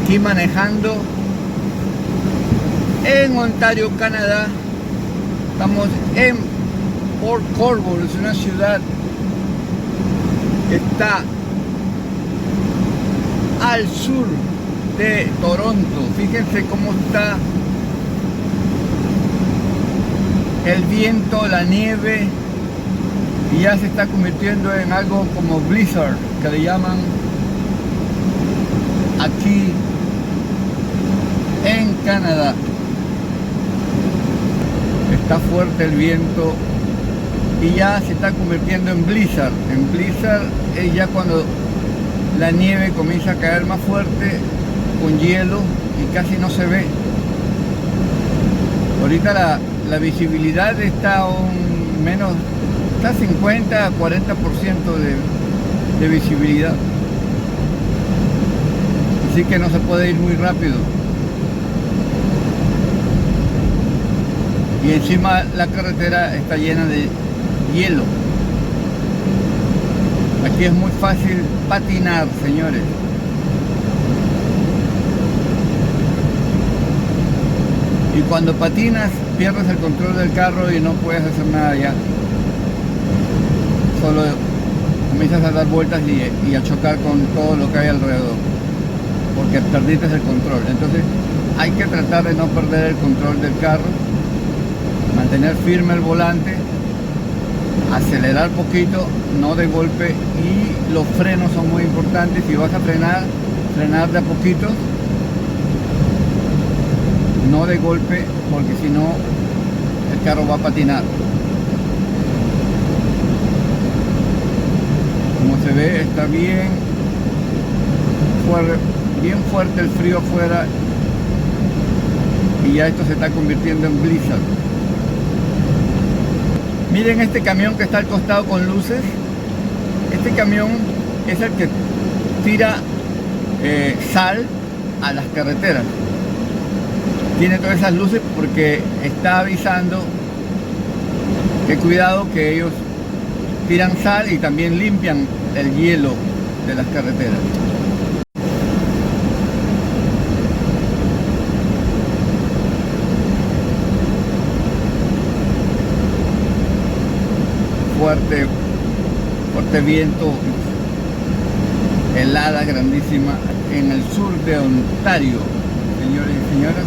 Aquí manejando en Ontario, Canadá. Estamos en Port Colborne, es una ciudad que está al sur de Toronto. Fíjense cómo está el viento, la nieve, y ya se está convirtiendo en algo como blizzard, que le llaman aquí en Canadá. Está fuerte el viento y ya se está convirtiendo en blizzard. En blizzard es ya cuando la nieve comienza a caer más fuerte, con hielo, y casi no se ve. Ahorita la visibilidad está menos, está 50 a 40% de visibilidad. Así que no se puede ir muy rápido. Y encima la carretera está llena de hielo. Aquí es muy fácil patinar, señores. Y cuando patinas, pierdes el control del carro y no puedes hacer nada ya. Solo comienzas a dar vueltas y a chocar con todo lo que hay alrededor, porque perdiste el control. Entonces hay que tratar de no perder el control del carro, mantener firme el volante, acelerar poquito, no de golpe, y los frenos son muy importantes. Si vas a frenar de a poquito, no de golpe, porque si no el carro va a patinar. Como se ve, está bien fuerte el frío afuera, y ya esto se está convirtiendo en blizzard. Miren este camión que está al costado con luces. Este camión es el que tira sal a las carreteras. Tiene todas esas luces porque está avisando que cuidado, que ellos tiran sal y también limpian el hielo de las carreteras. Fuerte viento, helada grandísima en el sur de Ontario, señores y señoras.